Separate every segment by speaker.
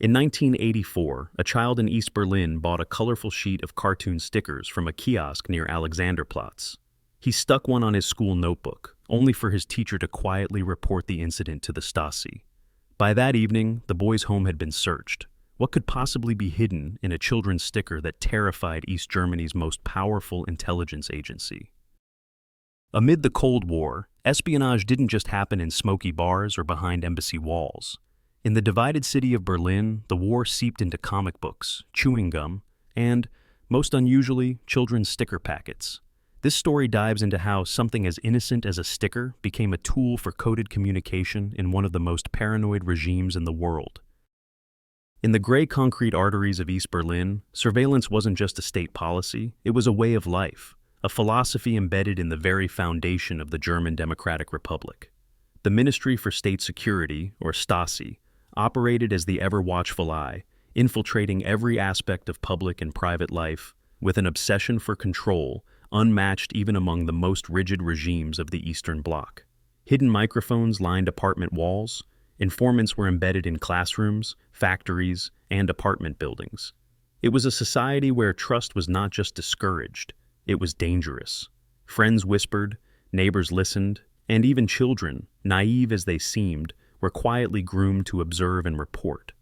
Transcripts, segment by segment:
Speaker 1: In 1984, a child in East Berlin bought a colorful sheet of cartoon stickers from a kiosk near Alexanderplatz. He stuck one on his school notebook, only for his teacher to quietly report the incident to the Stasi. By that evening, the boy's home had been searched. What could possibly be hidden in a children's sticker that terrified East Germany's most powerful intelligence agency? Amid the Cold War, espionage didn't just happen in smoky bars or behind embassy walls. In the divided city of Berlin, the war seeped into comic books, chewing gum, and, most unusually, children's sticker packets. This story dives into how something as innocent as a sticker became a tool for coded communication in one of the most paranoid regimes in the world. In the gray concrete arteries of East Berlin, surveillance wasn't just a state policy, it was a way of life, a philosophy embedded in the very foundation of the German Democratic Republic. The Ministry for State Security, or Stasi, operated as the ever-watchful eye, infiltrating every aspect of public and private life, with an obsession for control unmatched even among the most rigid regimes of the Eastern Bloc. Hidden microphones lined apartment walls. Informants were embedded in classrooms, factories, and apartment buildings. It was a society where trust was not just discouraged, it was dangerous. Friends whispered, neighbors listened, and even children, naive as they seemed, were quietly groomed to observe and report.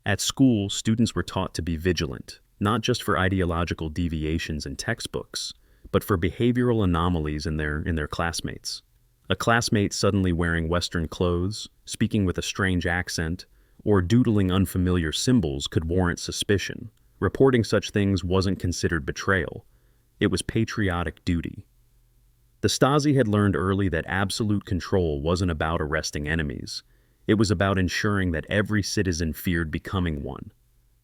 Speaker 1: At school, students were taught to be vigilant, not just for ideological deviations in textbooks, but for behavioral anomalies in their classmates. A classmate suddenly wearing Western clothes, speaking with a strange accent, or doodling unfamiliar symbols could warrant suspicion. Reporting such things wasn't considered betrayal. It was patriotic duty. The Stasi had learned early that absolute control wasn't about arresting enemies. It was about ensuring that every citizen feared becoming one.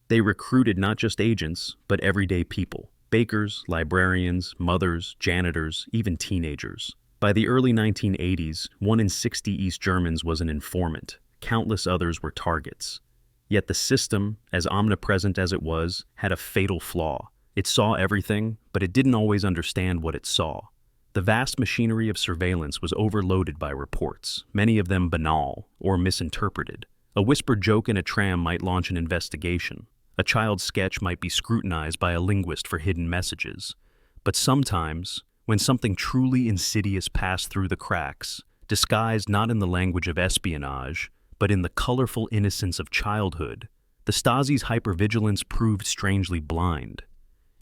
Speaker 1: They recruited not just agents, but everyday people. Bakers, librarians, mothers, janitors, even teenagers. By the early 1980s, 1 in 60 East Germans was an informant. Countless others were targets. Yet the system, as omnipresent as it was, had a fatal flaw. It saw everything, but it didn't always understand what it saw. The vast machinery of surveillance was overloaded by reports, many of them banal or misinterpreted. A whispered joke in a tram might launch an investigation. A child's sketch might be scrutinized by a linguist for hidden messages. But sometimes, when something truly insidious passed through the cracks, disguised not in the language of espionage, but in the colorful innocence of childhood, the Stasi's hypervigilance proved strangely blind.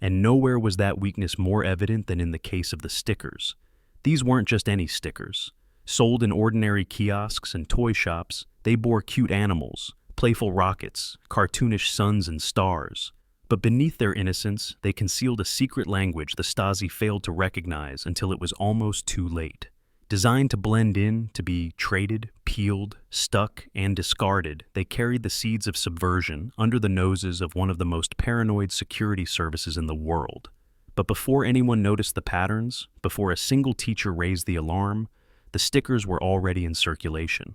Speaker 1: And nowhere was that weakness more evident than in the case of the stickers. These weren't just any stickers. Sold in ordinary kiosks and toy shops, they bore cute animals, playful rockets, cartoonish suns and stars. But beneath their innocence, they concealed a secret language the Stasi failed to recognize until it was almost too late. Designed to blend in, to be traded, peeled, stuck, and discarded, they carried the seeds of subversion under the noses of one of the most paranoid security services in the world. But before anyone noticed the patterns, before a single teacher raised the alarm, the stickers were already in circulation.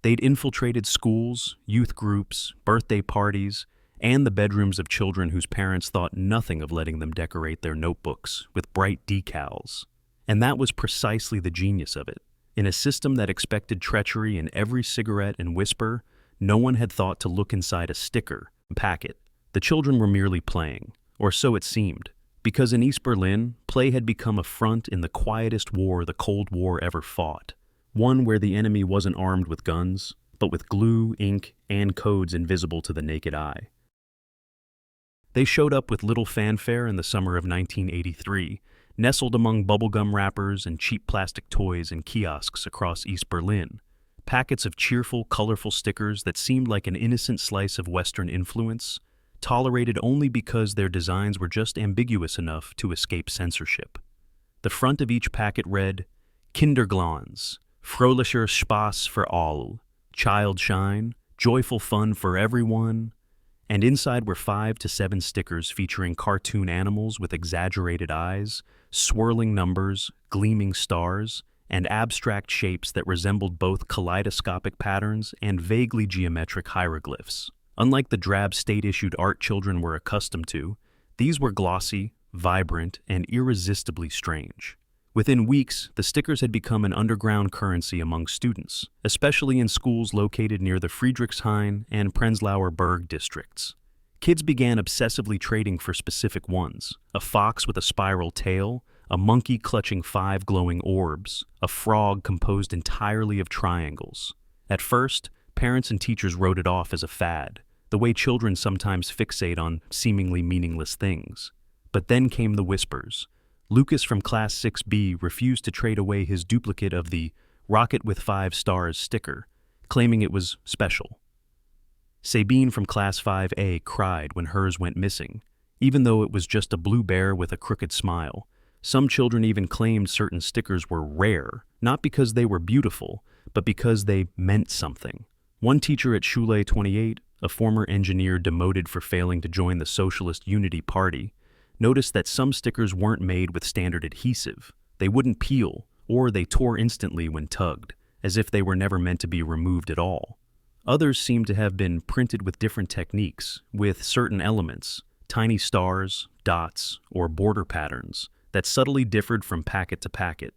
Speaker 1: They'd infiltrated schools, youth groups, birthday parties, and the bedrooms of children whose parents thought nothing of letting them decorate their notebooks with bright decals. And that was precisely the genius of it. In a system that expected treachery in every cigarette and whisper, no one had thought to look inside a sticker packet. The children were merely playing, or so it seemed, because in East Berlin, play had become a front in the quietest war the Cold War ever fought. One where the enemy wasn't armed with guns, but with glue, ink, and codes invisible to the naked eye. They showed up with little fanfare in the summer of 1983, nestled among bubblegum wrappers and cheap plastic toys in kiosks across East Berlin. Packets of cheerful, colorful stickers that seemed like an innocent slice of Western influence, tolerated only because their designs were just ambiguous enough to escape censorship. The front of each packet read, Kinderglanz, fröhlicher Spaß für all, child shine, joyful fun for everyone, and inside were 5 to 7 stickers featuring cartoon animals with exaggerated eyes, swirling numbers, gleaming stars, and abstract shapes that resembled both kaleidoscopic patterns and vaguely geometric hieroglyphs. Unlike the drab state-issued art children were accustomed to, these were glossy, vibrant, and irresistibly strange. Within weeks, the stickers had become an underground currency among students, especially in schools located near the Friedrichshain and Prenzlauer Berg districts. Kids began obsessively trading for specific ones: a fox with a spiral tail, a monkey clutching 5 glowing orbs, a frog composed entirely of triangles. At first, parents and teachers wrote it off as a fad, the way children sometimes fixate on seemingly meaningless things. But then came the whispers. Lucas from Class 6B refused to trade away his duplicate of the Rocket with 5 Stars sticker, claiming it was special. Sabine from Class 5A cried when hers went missing, even though it was just a blue bear with a crooked smile. Some children even claimed certain stickers were rare, not because they were beautiful, but because they meant something. One teacher at Schule 28, a former engineer demoted for failing to join the Socialist Unity Party, noticed that some stickers weren't made with standard adhesive. They wouldn't peel, or they tore instantly when tugged, as if they were never meant to be removed at all. Others seemed to have been printed with different techniques, with certain elements, tiny stars, dots, or border patterns, that subtly differed from packet to packet.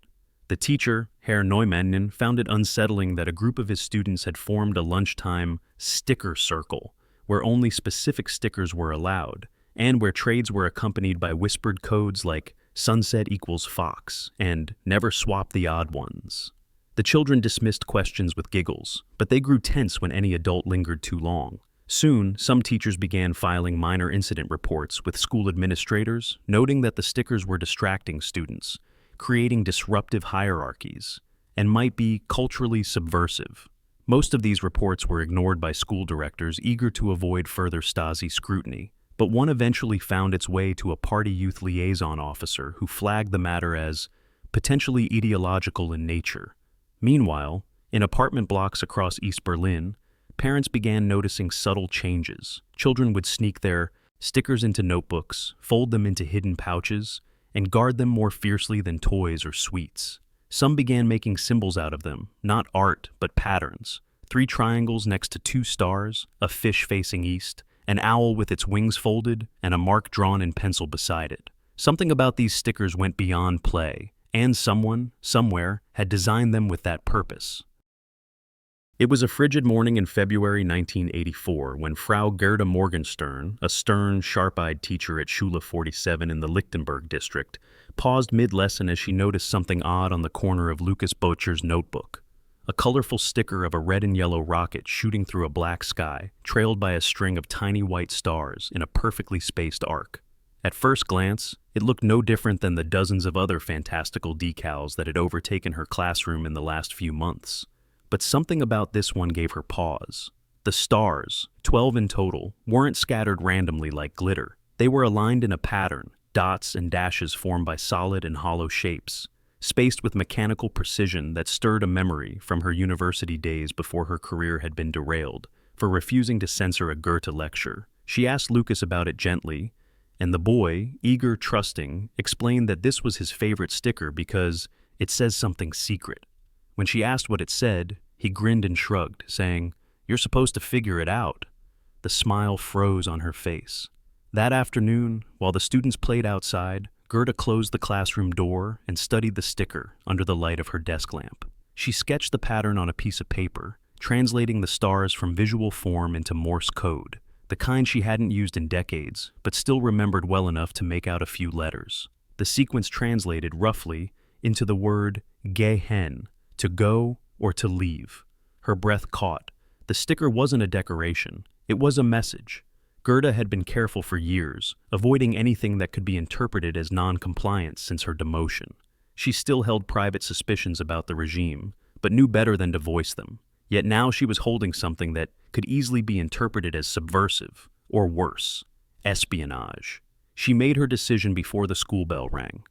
Speaker 1: The teacher, Herr Neumann, found it unsettling that a group of his students had formed a lunchtime sticker circle, where only specific stickers were allowed, and where trades were accompanied by whispered codes like sunset equals fox and never swap the odd ones. The children dismissed questions with giggles, but they grew tense when any adult lingered too long. Soon, some teachers began filing minor incident reports with school administrators, noting that the stickers were distracting students, creating disruptive hierarchies, and might be culturally subversive. Most of these reports were ignored by school directors eager to avoid further Stasi scrutiny, but one eventually found its way to a party youth liaison officer who flagged the matter as potentially ideological in nature. Meanwhile, in apartment blocks across East Berlin, parents began noticing subtle changes. Children would sneak their stickers into notebooks, fold them into hidden pouches, and guard them more fiercely than toys or sweets. Some began making symbols out of them, not art, but patterns. 3 triangles next to 2 stars, a fish facing east, an owl with its wings folded, and a mark drawn in pencil beside it. Something about these stickers went beyond play, and someone, somewhere, had designed them with that purpose. It was a frigid morning in February 1984 when Frau Gerda Morgenstern, a stern, sharp-eyed teacher at Schule 47 in the Lichtenberg district, paused mid-lesson as she noticed something odd on the corner of Lucas Bocher's notebook. A colorful sticker of a red and yellow rocket shooting through a black sky, trailed by a string of tiny white stars in a perfectly spaced arc. At first glance, it looked no different than the dozens of other fantastical decals that had overtaken her classroom in the last few months. But something about this one gave her pause. The stars, 12 in total, weren't scattered randomly like glitter. They were aligned in a pattern, dots and dashes formed by solid and hollow shapes, spaced with mechanical precision that stirred a memory from her university days before her career had been derailed for refusing to censor a Goethe lecture. She asked Lucas about it gently, and the boy, eager, trusting, explained that this was his favorite sticker because it says something secret. When she asked what it said, he grinned and shrugged, saying, "You're supposed to figure it out." The smile froze on her face. That afternoon, while the students played outside, Gerda closed the classroom door and studied the sticker under the light of her desk lamp. She sketched the pattern on a piece of paper, translating the stars from visual form into Morse code, the kind she hadn't used in decades, but still remembered well enough to make out a few letters. The sequence translated, roughly, into the word gehen, to go or to leave. Her breath caught. The sticker wasn't a decoration. It was a message. Gerda had been careful for years, avoiding anything that could be interpreted as non-compliance since her demotion. She still held private suspicions about the regime, but knew better than to voice them. Yet now she was holding something that could easily be interpreted as subversive, or worse, espionage. She made her decision before the school bell rang.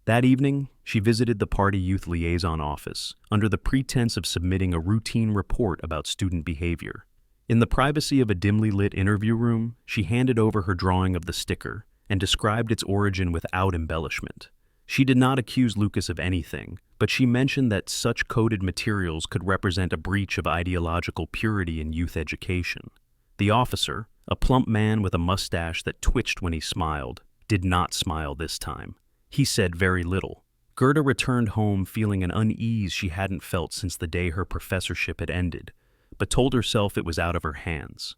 Speaker 1: That evening, she visited the party youth liaison office under the pretense of submitting a routine report about student behavior. In the privacy of a dimly lit interview room, she handed over her drawing of the sticker and described its origin without embellishment. She did not accuse Lucas of anything, but she mentioned that such coded materials could represent a breach of ideological purity in youth education. The officer, a plump man with a mustache that twitched when he smiled, did not smile this time. He said very little. Gerda returned home feeling an unease she hadn't felt since the day her professorship had ended, but told herself it was out of her hands.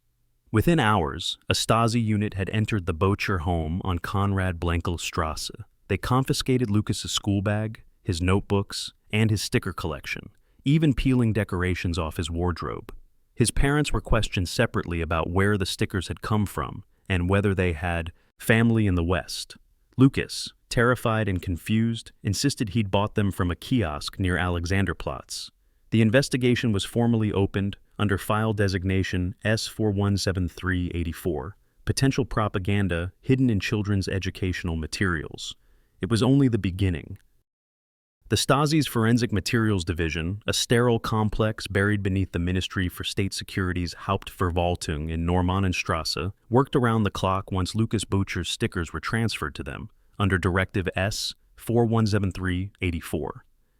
Speaker 1: Within hours, a Stasi unit had entered the Bocher home on Konrad Blenkel-Strasse. They confiscated Lucas's school bag, his notebooks, and his sticker collection, even peeling decorations off his wardrobe. His parents were questioned separately about where the stickers had come from and whether they had family in the West. Lucas, terrified and confused, insisted he'd bought them from a kiosk near Alexanderplatz. The investigation was formally opened under file designation S417384, potential propaganda hidden in children's educational materials. It was only the beginning. The Stasi's Forensic Materials Division, a sterile complex buried beneath the Ministry for State Security's Hauptverwaltung in Normannenstrasse, worked around the clock once Lucas Bocher's stickers were transferred to them, under Directive S417384.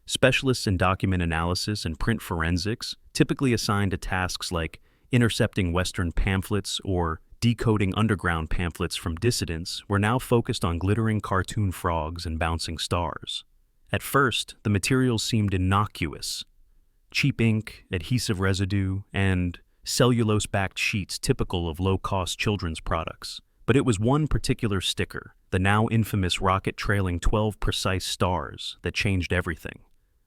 Speaker 1: Specialists in document analysis and print forensics, typically assigned to tasks like intercepting Western pamphlets or decoding underground pamphlets from dissidents, were now focused on glittering cartoon frogs and bouncing stars. At first, the materials seemed innocuous. Cheap ink, adhesive residue, and cellulose-backed sheets typical of low-cost children's products. But it was one particular sticker, the now infamous rocket-trailing 12 precise stars, that changed everything.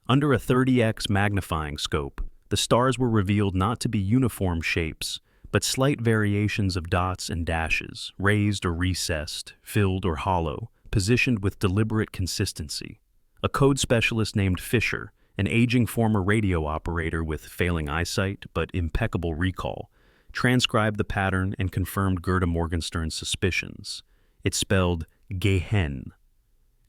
Speaker 1: Under a 30x magnifying scope, the stars were revealed not to be uniform shapes, but slight variations of dots and dashes, raised or recessed, filled or hollow, positioned with deliberate consistency. A code specialist named Fisher, an aging former radio operator with failing eyesight but impeccable recall, transcribed the pattern and confirmed Gerda Morgenstern's suspicions. It spelled Gehen.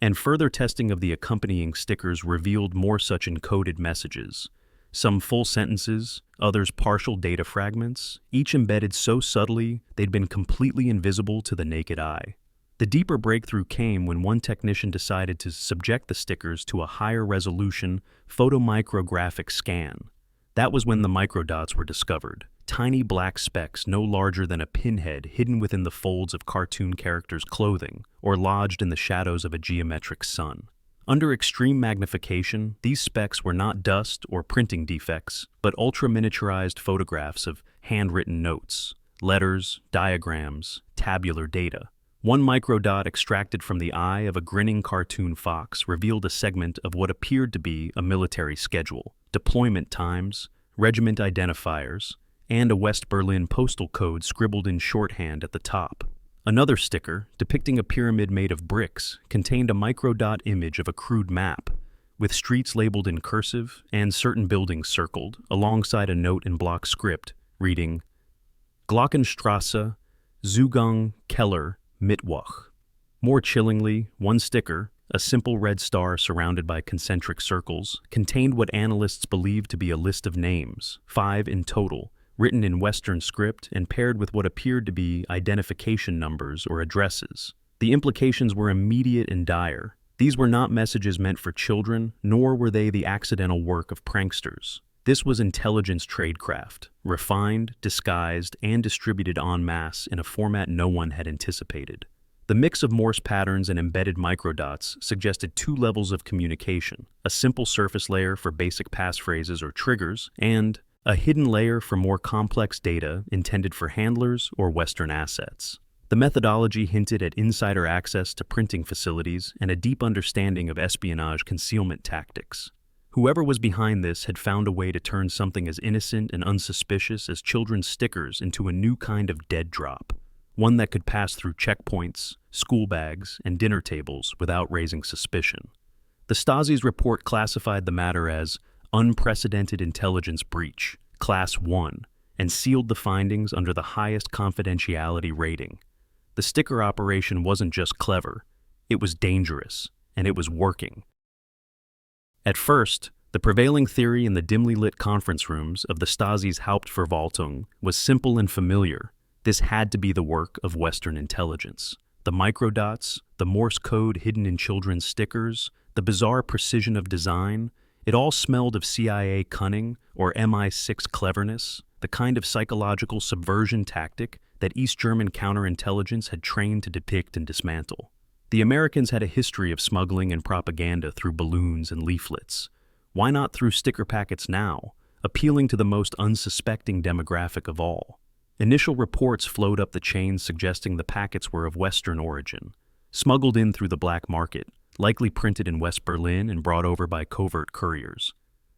Speaker 1: And further testing of the accompanying stickers revealed more such encoded messages. Some full sentences, others partial data fragments, each embedded so subtly they'd been completely invisible to the naked eye. The deeper breakthrough came when one technician decided to subject the stickers to a higher resolution photomicrographic scan. That was when the microdots were discovered, tiny black specks no larger than a pinhead hidden within the folds of cartoon characters' clothing or lodged in the shadows of a geometric sun. Under extreme magnification, these specks were not dust or printing defects, but ultra-miniaturized photographs of handwritten notes, letters, diagrams, tabular data. One microdot extracted from the eye of a grinning cartoon fox revealed a segment of what appeared to be a military schedule, deployment times, regiment identifiers, and a West Berlin postal code scribbled in shorthand at the top. Another sticker, depicting a pyramid made of bricks, contained a microdot image of a crude map, with streets labeled in cursive and certain buildings circled, alongside a note in block script reading Glockenstrasse, Zugang, Keller, Mittwoch. More chillingly, one sticker, a simple red star surrounded by concentric circles, contained what analysts believed to be a list of names, 5 in total, written in Western script and paired with what appeared to be identification numbers or addresses. The implications were immediate and dire. These were not messages meant for children, nor were they the accidental work of pranksters. This was intelligence tradecraft, refined, disguised, and distributed en masse in a format no one had anticipated. The mix of Morse patterns and embedded microdots suggested 2 levels of communication, a simple surface layer for basic passphrases or triggers, and a hidden layer for more complex data intended for handlers or Western assets. The methodology hinted at insider access to printing facilities and a deep understanding of espionage concealment tactics. Whoever was behind this had found a way to turn something as innocent and unsuspicious as children's stickers into a new kind of dead drop, one that could pass through checkpoints, school bags, and dinner tables without raising suspicion. The Stasi's report classified the matter as unprecedented intelligence breach, Class 1, and sealed the findings under the highest confidentiality rating. The sticker operation wasn't just clever, it was dangerous, and it was working. At first, the prevailing theory in the dimly lit conference rooms of the Stasi's Hauptverwaltung was simple and familiar. This had to be the work of Western intelligence. The microdots, the Morse code hidden in children's stickers, the bizarre precision of design, it all smelled of CIA cunning or MI6 cleverness, the kind of psychological subversion tactic that East German counterintelligence had trained to depict and dismantle. The Americans had a history of smuggling and propaganda through balloons and leaflets. Why not through sticker packets now, appealing to the most unsuspecting demographic of all? Initial reports flowed up the chain suggesting the packets were of Western origin, smuggled in through the black market, likely printed in West Berlin and brought over by covert couriers.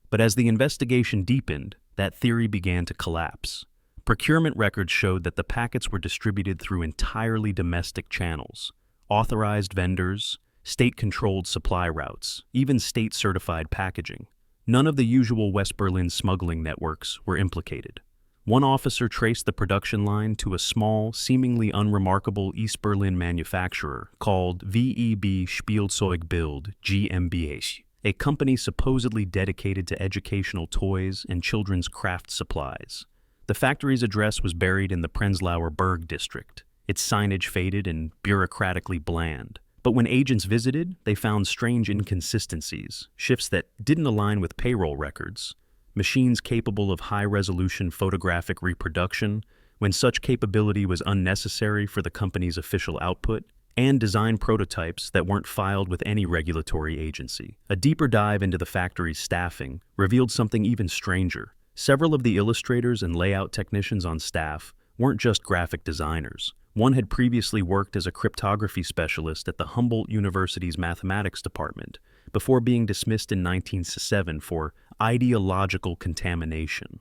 Speaker 1: But as the investigation deepened, that theory began to collapse. Procurement records showed that the packets were distributed through entirely domestic channels, authorized vendors, state-controlled supply routes, even state-certified packaging. None of the usual West Berlin smuggling networks were implicated. One officer traced the production line to a small, seemingly unremarkable East Berlin manufacturer called VEB Spielzeugbild GmbH, a company supposedly dedicated to educational toys and children's craft supplies. The factory's address was buried in the Prenzlauer Berg district, its signage faded and bureaucratically bland. But when agents visited, they found strange inconsistencies, shifts that didn't align with payroll records, machines capable of high-resolution photographic reproduction when such capability was unnecessary for the company's official output, and design prototypes that weren't filed with any regulatory agency. A deeper dive into the factory's staffing revealed something even stranger. Several of the illustrators and layout technicians on staff weren't just graphic designers. One had previously worked as a cryptography specialist at the Humboldt University's mathematics department before being dismissed in 1907 for ideological contamination.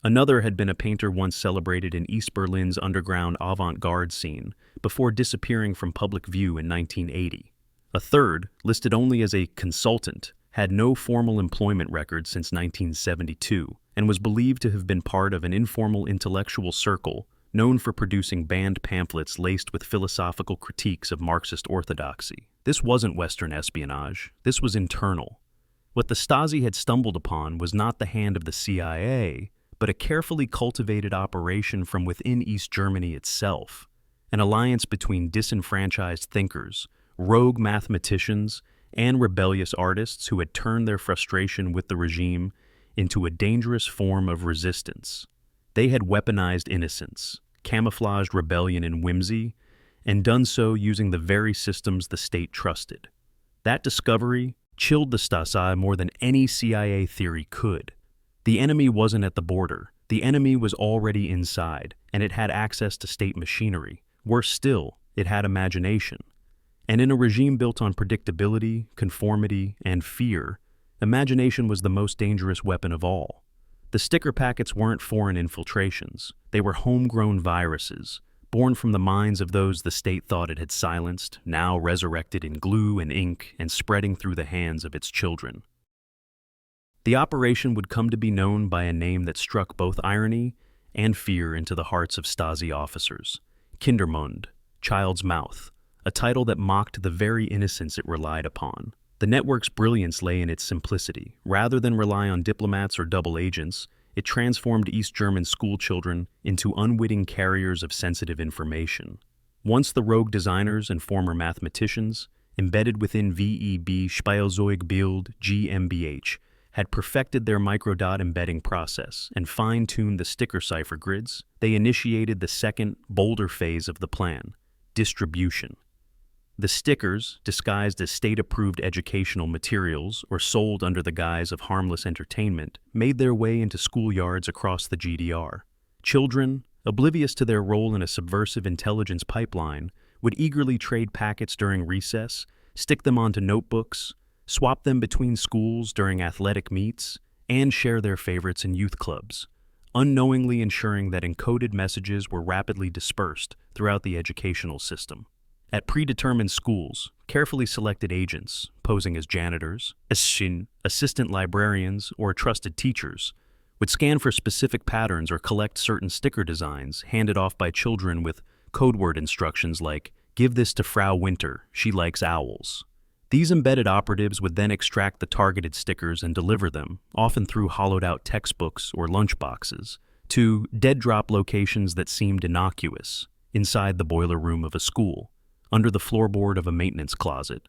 Speaker 1: Another had been a painter once celebrated in East Berlin's underground avant-garde scene before disappearing from public view in 1980. A third, listed only as a consultant, had no formal employment record since 1972 and was believed to have been part of an informal intellectual circle known for producing banned pamphlets laced with philosophical critiques of Marxist orthodoxy. This wasn't Western espionage. This was internal. What the Stasi had stumbled upon was not the hand of the CIA, but a carefully cultivated operation from within East Germany itself, an alliance between disenfranchised thinkers, rogue mathematicians, and rebellious artists who had turned their frustration with the regime into a dangerous form of resistance. They had weaponized innocence, camouflaged rebellion and whimsy, and done so using the very systems the state trusted. That discovery chilled the Stasi more than any CIA theory could. The enemy wasn't at the border. The enemy was already inside, and it had access to state machinery. Worse still, it had imagination. And in a regime built on predictability, conformity, and fear, imagination was the most dangerous weapon of all. The sticker packets weren't foreign infiltrations. They were homegrown viruses, born from the minds of those the state thought it had silenced, now resurrected in glue and ink and spreading through the hands of its children. The operation would come to be known by a name that struck both irony and fear into the hearts of Stasi officers: Kindermund, child's mouth, a title that mocked the very innocence it relied upon. The network's brilliance lay in its simplicity. Rather than rely on diplomats or double agents, it transformed East German schoolchildren into unwitting carriers of sensitive information. Once the rogue designers and former mathematicians, embedded within VEB Spielzeugbild GmbH, had perfected their microdot embedding process and fine-tuned the sticker cipher grids, they initiated the second, bolder phase of the plan: distribution. The stickers, disguised as state-approved educational materials or sold under the guise of harmless entertainment, made their way into schoolyards across the GDR. Children, oblivious to their role in a subversive intelligence pipeline, would eagerly trade packets during recess, stick them onto notebooks, swap them between schools during athletic meets, and share their favorites in youth clubs, unknowingly ensuring that encoded messages were rapidly dispersed throughout the educational system. At predetermined schools, carefully selected agents, posing as janitors, assistant librarians, or trusted teachers, would scan for specific patterns or collect certain sticker designs handed off by children with code word instructions like, "Give this to Frau Winter, she likes owls." These embedded operatives would then extract the targeted stickers and deliver them, often through hollowed-out textbooks or lunchboxes, to dead-drop locations that seemed innocuous, inside the boiler room of a school, under the floorboard of a maintenance closet,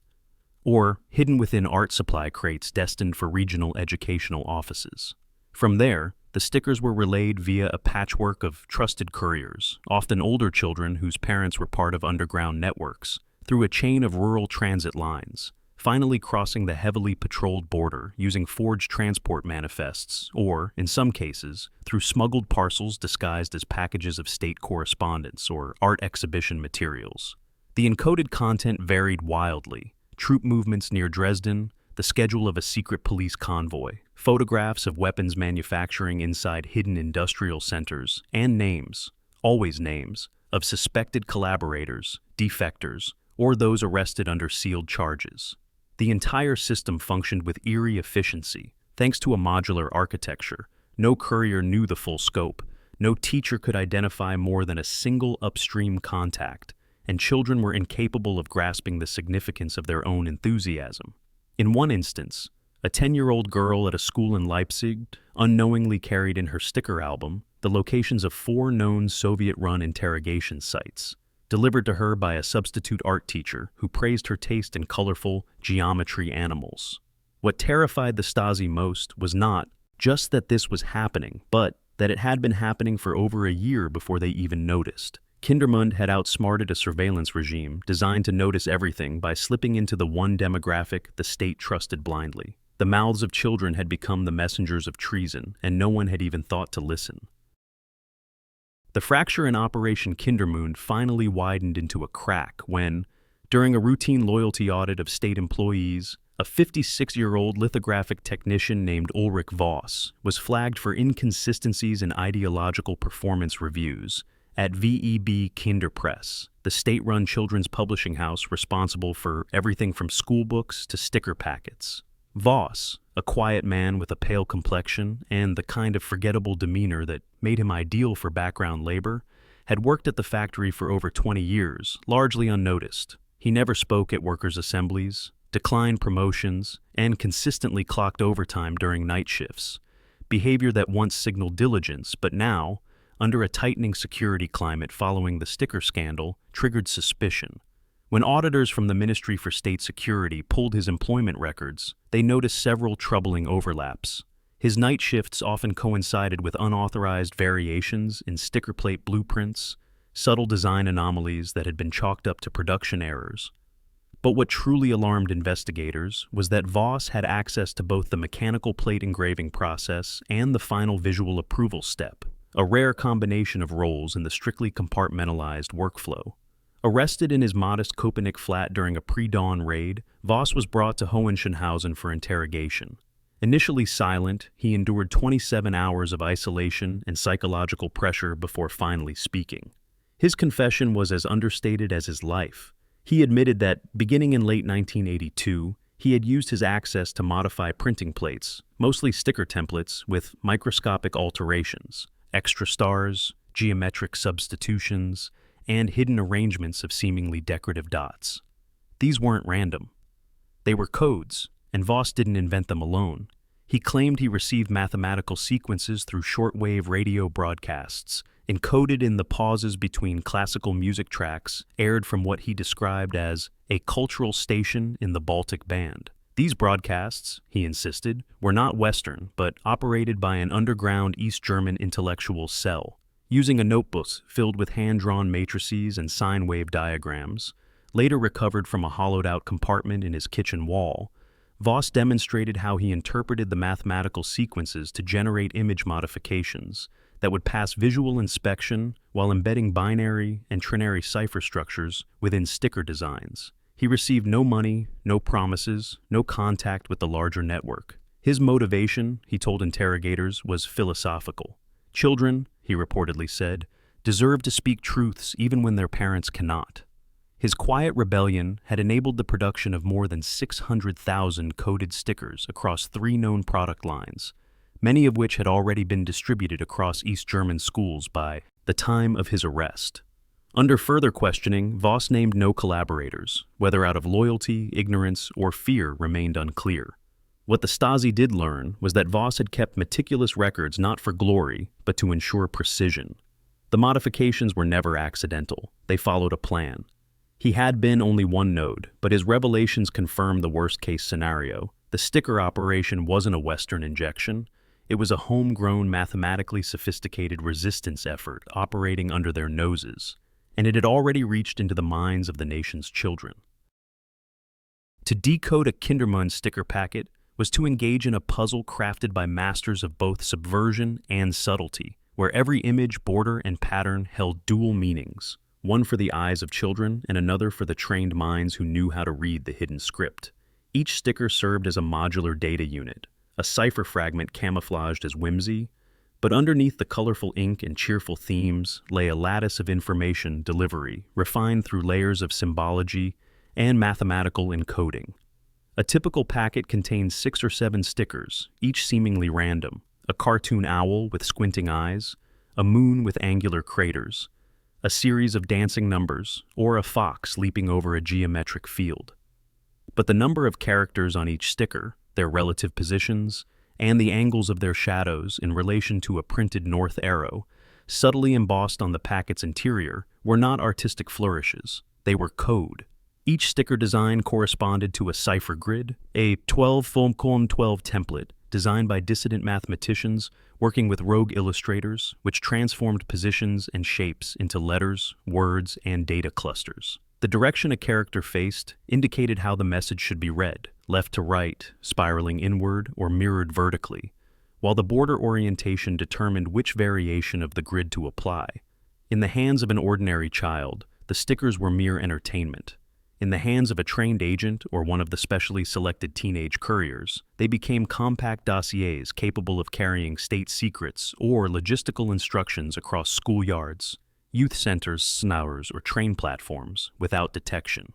Speaker 1: or hidden within art supply crates destined for regional educational offices. From there, the stickers were relayed via a patchwork of trusted couriers, often older children whose parents were part of underground networks, through a chain of rural transit lines, finally crossing the heavily patrolled border using forged transport manifests or, in some cases, through smuggled parcels disguised as packages of state correspondence or art exhibition materials. The encoded content varied wildly: troop movements near Dresden, the schedule of a secret police convoy, photographs of weapons manufacturing inside hidden industrial centers, and names, always names, of suspected collaborators, defectors, or those arrested under sealed charges. The entire system functioned with eerie efficiency, thanks to a modular architecture. No courier knew the full scope, no teacher could identify more than a single upstream contact, and children were incapable of grasping the significance of their own enthusiasm. In one instance, a 10-year-old girl at a school in Leipzig unknowingly carried in her sticker album the locations of 4 known Soviet-run interrogation sites, delivered to her by a substitute art teacher who praised her taste in colorful geometry animals. What terrified the Stasi most was not just that this was happening, but that it had been happening for over a year before they even noticed. Kindermund had outsmarted a surveillance regime designed to notice everything by slipping into the one demographic the state trusted blindly. The mouths of children had become the messengers of treason, and no one had even thought to listen. The fracture in Operation Kindermund finally widened into a crack when, during a routine loyalty audit of state employees, a 56-year-old lithographic technician named Ulrich Voss was flagged for inconsistencies in ideological performance reviews at VEB Kinderpress, the state-run children's publishing house responsible for everything from school books to sticker packets. Voss, a quiet man with a pale complexion and the kind of forgettable demeanor that made him ideal for background labor, had worked at the factory for over 20 years, largely unnoticed. He never spoke at workers' assemblies, declined promotions, and consistently clocked overtime during night shifts, behavior that once signaled diligence, but now, under a tightening security climate following the sticker scandal, triggered suspicion. When auditors from the Ministry for State Security pulled his employment records, they noticed several troubling overlaps. His night shifts often coincided with unauthorized variations in sticker plate blueprints, subtle design anomalies that had been chalked up to production errors. But what truly alarmed investigators was that Voss had access to both the mechanical plate engraving process and the final visual approval step, a rare combination of roles in the strictly compartmentalized workflow. Arrested in his modest Köpenick flat during a pre-dawn raid, Voss was brought to Hohenschönhausen for interrogation. Initially silent, he endured 27 hours of isolation and psychological pressure before finally speaking. His confession was as understated as his life. He admitted that, beginning in late 1982, he had used his access to modify printing plates, mostly sticker templates, with microscopic alterations, extra stars, geometric substitutions, and hidden arrangements of seemingly decorative dots. These weren't random. They were codes, and Voss didn't invent them alone. He claimed he received mathematical sequences through shortwave radio broadcasts, encoded in the pauses between classical music tracks aired from what he described as a cultural station in the Baltic Band. These broadcasts, he insisted, were not Western, but operated by an underground East German intellectual cell. Using a notebook filled with hand-drawn matrices and sine wave diagrams, later recovered from a hollowed-out compartment in his kitchen wall, Voss demonstrated how he interpreted the mathematical sequences to generate image modifications that would pass visual inspection while embedding binary and trinary cipher structures within sticker designs. He received no money, no promises, no contact with the larger network. His motivation, he told interrogators, was philosophical. Children, he reportedly said, deserve to speak truths even when their parents cannot. His quiet rebellion had enabled the production of more than 600,000 coded stickers across 3 known product lines, many of which had already been distributed across East German schools by the time of his arrest. Under further questioning, Voss named no collaborators, whether out of loyalty, ignorance, or fear remained unclear. What the Stasi did learn was that Voss had kept meticulous records not for glory, but to ensure precision. The modifications were never accidental. They followed a plan. He had been only one node, but his revelations confirmed the worst-case scenario. The sticker operation wasn't a Western injection. It was a homegrown, mathematically sophisticated resistance effort operating under their noses. and it had already reached into the minds of the nation's children. To decode a Kindermann sticker packet was to engage in a puzzle crafted by masters of both subversion and subtlety, where every image, border, and pattern held dual meanings, one for the eyes of children and another for the trained minds who knew how to read the hidden script. Each sticker served as a modular data unit, a cipher fragment camouflaged as whimsy, but underneath the colorful ink and cheerful themes lay a lattice of information delivery, refined through layers of symbology and mathematical encoding. A typical packet contains 6 or 7 stickers, each seemingly random: a cartoon owl with squinting eyes, a moon with angular craters, a series of dancing numbers, or a fox leaping over a geometric field. But the number of characters on each sticker, their relative positions, and the angles of their shadows in relation to a printed north arrow, subtly embossed on the packet's interior, were not artistic flourishes. They were code. Each sticker design corresponded to a cipher grid, a 12x12 template designed by dissident mathematicians working with rogue illustrators, which transformed positions and shapes into letters, words, and data clusters. The direction a character faced indicated how the message should be read, left to right, spiraling inward, or mirrored vertically, while the border orientation determined which variation of the grid to apply. In the hands of an ordinary child, the stickers were mere entertainment. In the hands of a trained agent or one of the specially selected teenage couriers, they became compact dossiers capable of carrying state secrets or logistical instructions across schoolyards, youth centers, snowers, or train platforms without detection.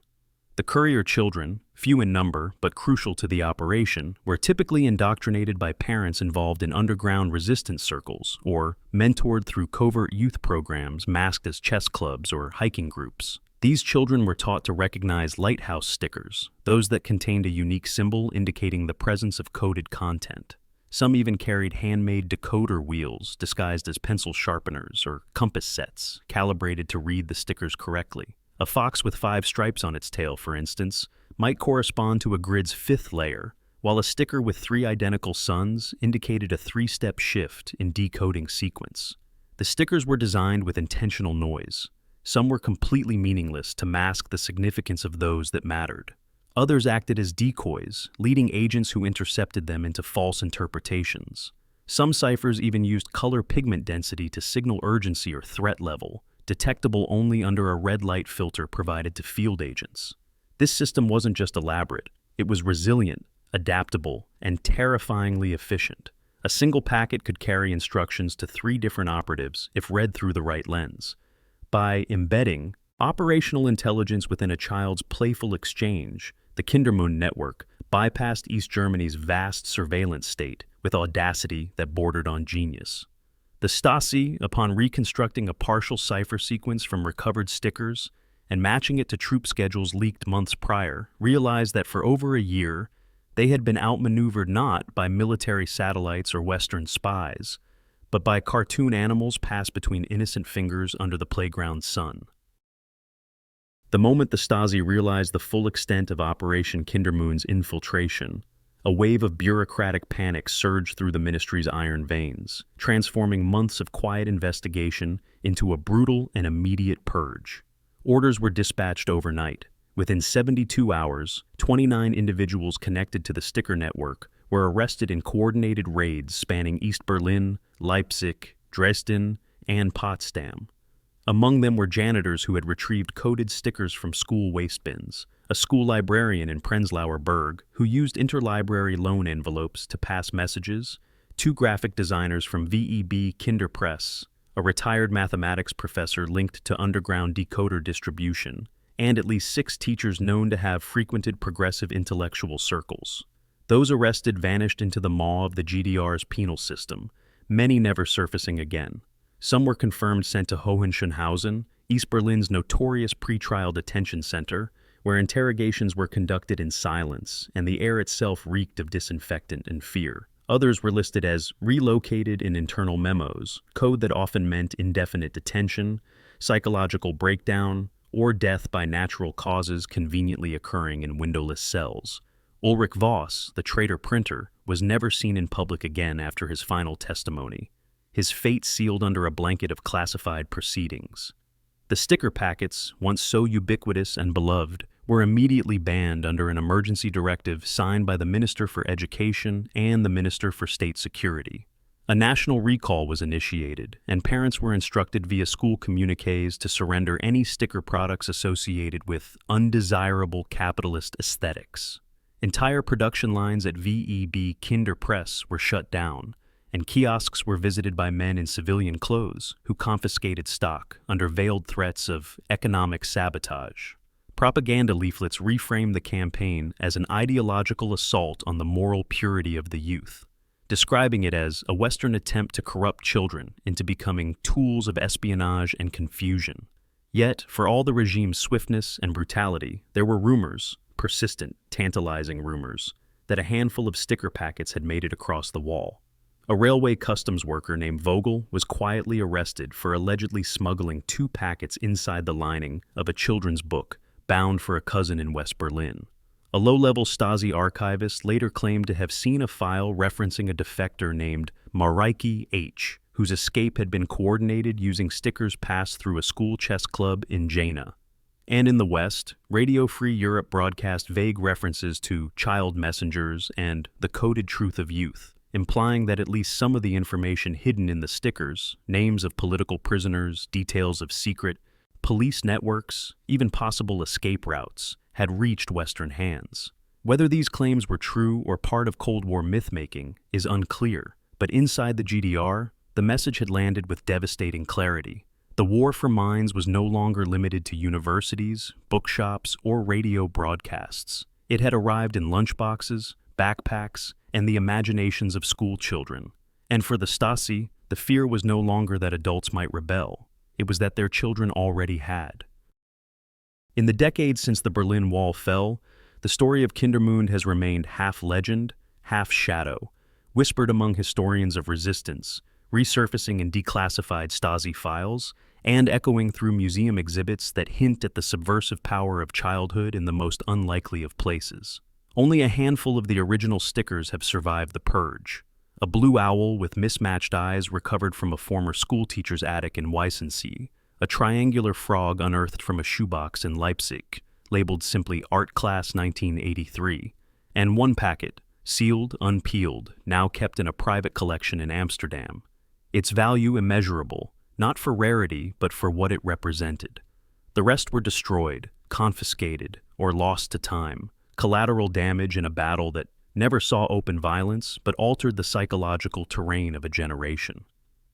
Speaker 1: The courier children, few in number but crucial to the operation, were typically indoctrinated by parents involved in underground resistance circles or mentored through covert youth programs masked as chess clubs or hiking groups. These children were taught to recognize lighthouse stickers, those that contained a unique symbol indicating the presence of coded content. Some even carried handmade decoder wheels disguised as pencil sharpeners or compass sets, calibrated to read the stickers correctly. A fox with 5 stripes on its tail, for instance, might correspond to a grid's 5th layer, while a sticker with 3 identical suns indicated a 3-step shift in decoding sequence. The stickers were designed with intentional noise. Some were completely meaningless to mask the significance of those that mattered. Others acted as decoys, leading agents who intercepted them into false interpretations. Some ciphers even used color pigment density to signal urgency or threat level, detectable only under a red light filter provided to field agents. This system wasn't just elaborate, it was resilient, adaptable, and terrifyingly efficient. A single packet could carry instructions to 3 different operatives if read through the right lens. By embedding operational intelligence within a child's playful exchange, the Kindermann network bypassed East Germany's vast surveillance state with audacity that bordered on genius. The Stasi, upon reconstructing a partial cipher sequence from recovered stickers and matching it to troop schedules leaked months prior, realized that for over a year, they had been outmaneuvered not by military satellites or Western spies, but by cartoon animals passed between innocent fingers under the playground sun. The moment the Stasi realized the full extent of Operation Kindermann's infiltration, a wave of bureaucratic panic surged through the ministry's iron veins, transforming months of quiet investigation into a brutal and immediate purge. Orders were dispatched overnight. Within 72 hours, 29 individuals connected to the sticker network were arrested in coordinated raids spanning East Berlin, Leipzig, Dresden, and Potsdam. Among them were janitors who had retrieved coded stickers from school waste bins, a school librarian in Prenzlauer Berg who used interlibrary loan envelopes to pass messages, 2 graphic designers from VEB Kinderpress, a retired mathematics professor linked to underground decoder distribution, and at least 6 teachers known to have frequented progressive intellectual circles. Those arrested vanished into the maw of the GDR's penal system, many never surfacing again. Some were confirmed sent to Hohenschönhausen, East Berlin's notorious pretrial detention center, where interrogations were conducted in silence and the air itself reeked of disinfectant and fear. Others were listed as relocated in internal memos, code that often meant indefinite detention, psychological breakdown, or death by natural causes conveniently occurring in windowless cells. Ulrich Voss, the traitor printer, was never seen in public again after his final testimony, his fate sealed under a blanket of classified proceedings. The sticker packets, once so ubiquitous and beloved, were immediately banned under an emergency directive signed by the Minister for Education and the Minister for State Security. A national recall was initiated, and parents were instructed via school communiques to surrender any sticker products associated with undesirable capitalist aesthetics. Entire production lines at VEB Kinder Press were shut down, and kiosks were visited by men in civilian clothes who confiscated stock under veiled threats of economic sabotage. Propaganda leaflets reframed the campaign as an ideological assault on the moral purity of the youth, describing it as a Western attempt to corrupt children into becoming tools of espionage and confusion. Yet, for all the regime's swiftness and brutality, there were rumors, persistent, tantalizing rumors, that a handful of sticker packets had made it across the wall. A railway customs worker named Vogel was quietly arrested for allegedly smuggling 2 packets inside the lining of a children's book bound for a cousin in West Berlin. A low-level Stasi archivist later claimed to have seen a file referencing a defector named Mareike H., whose escape had been coordinated using stickers passed through a school chess club in Jena. And in the West, Radio Free Europe broadcast vague references to child messengers and the coded truth of youth, implying that at least some of the information hidden in the stickers, names of political prisoners, details of secret police networks, even possible escape routes, had reached Western hands. Whether these claims were true or part of Cold War myth-making is unclear, but inside the GDR, the message had landed with devastating clarity. The war for minds was no longer limited to universities, bookshops, or radio broadcasts. It had arrived in lunchboxes, backpacks, and the imaginations of school children. And for the Stasi, the fear was no longer that adults might rebel. It was that their children already had. In the decades since the Berlin Wall fell, the story of Kindermund has remained half legend, half shadow, whispered among historians of resistance, resurfacing in declassified Stasi files, and echoing through museum exhibits that hint at the subversive power of childhood in the most unlikely of places. Only a handful of the original stickers have survived the purge. A blue owl with mismatched eyes recovered from a former schoolteacher's attic in Weissensee, a triangular frog unearthed from a shoebox in Leipzig, labeled simply Art Class 1983, and 1 packet, sealed, unpeeled, now kept in a private collection in Amsterdam. Its value immeasurable, not for rarity, but for what it represented. The rest were destroyed, confiscated, or lost to time, collateral damage in a battle that never saw open violence, but altered the psychological terrain of a generation.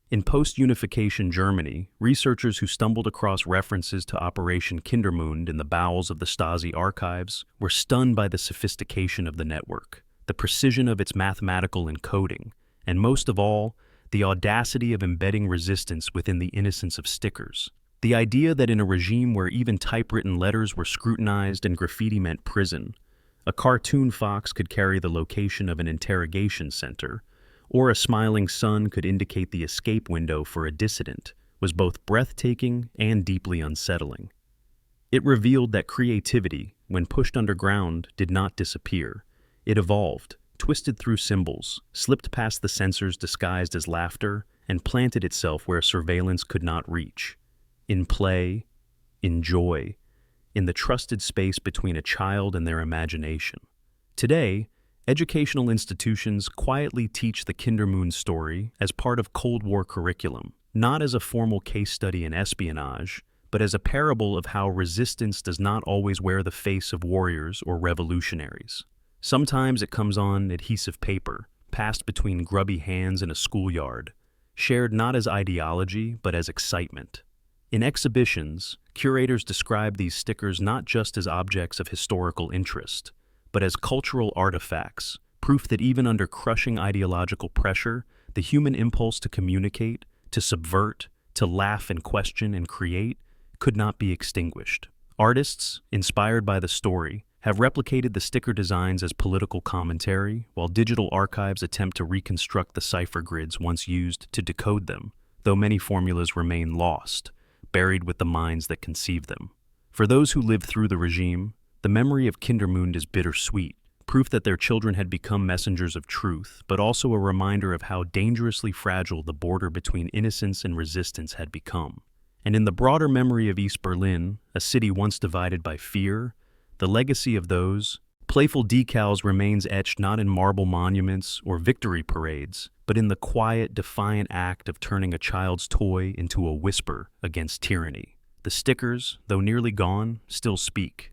Speaker 1: In post-unification Germany, researchers who stumbled across references to Operation Kindermund in the bowels of the Stasi archives were stunned by the sophistication of the network, the precision of its mathematical encoding, and most of all, the audacity of embedding resistance within the innocence of stickers. The idea that in a regime where even typewritten letters were scrutinized and graffiti meant prison, a cartoon fox could carry the location of an interrogation center, or a smiling sun could indicate the escape window for a dissident, was both breathtaking and deeply unsettling. It revealed that creativity, when pushed underground, did not disappear. It evolved, twisted through symbols, slipped past the censors disguised as laughter, and planted itself where surveillance could not reach. In play, in joy, in the trusted space between a child and their imagination. Today, educational institutions quietly teach the Kindermund story as part of Cold War curriculum, not as a formal case study in espionage, but as a parable of how resistance does not always wear the face of warriors or revolutionaries. Sometimes it comes on adhesive paper, passed between grubby hands in a schoolyard, shared not as ideology, but as excitement. In exhibitions, curators describe these stickers not just as objects of historical interest, but as cultural artifacts, proof that even under crushing ideological pressure, the human impulse to communicate, to subvert, to laugh and question and create, could not be extinguished. Artists, inspired by the story, have replicated the sticker designs as political commentary, while digital archives attempt to reconstruct the cipher grids once used to decode them, though many formulas remain lost, buried with the minds that conceived them. For those who lived through the regime, the memory of Kindermund is bittersweet, proof that their children had become messengers of truth, but also a reminder of how dangerously fragile the border between innocence and resistance had become. And in the broader memory of East Berlin, a city once divided by fear, the legacy of those playful decals remains etched not in marble monuments or victory parades, but in the quiet, defiant act of turning a child's toy into a whisper against tyranny. The stickers, though nearly gone, still speak.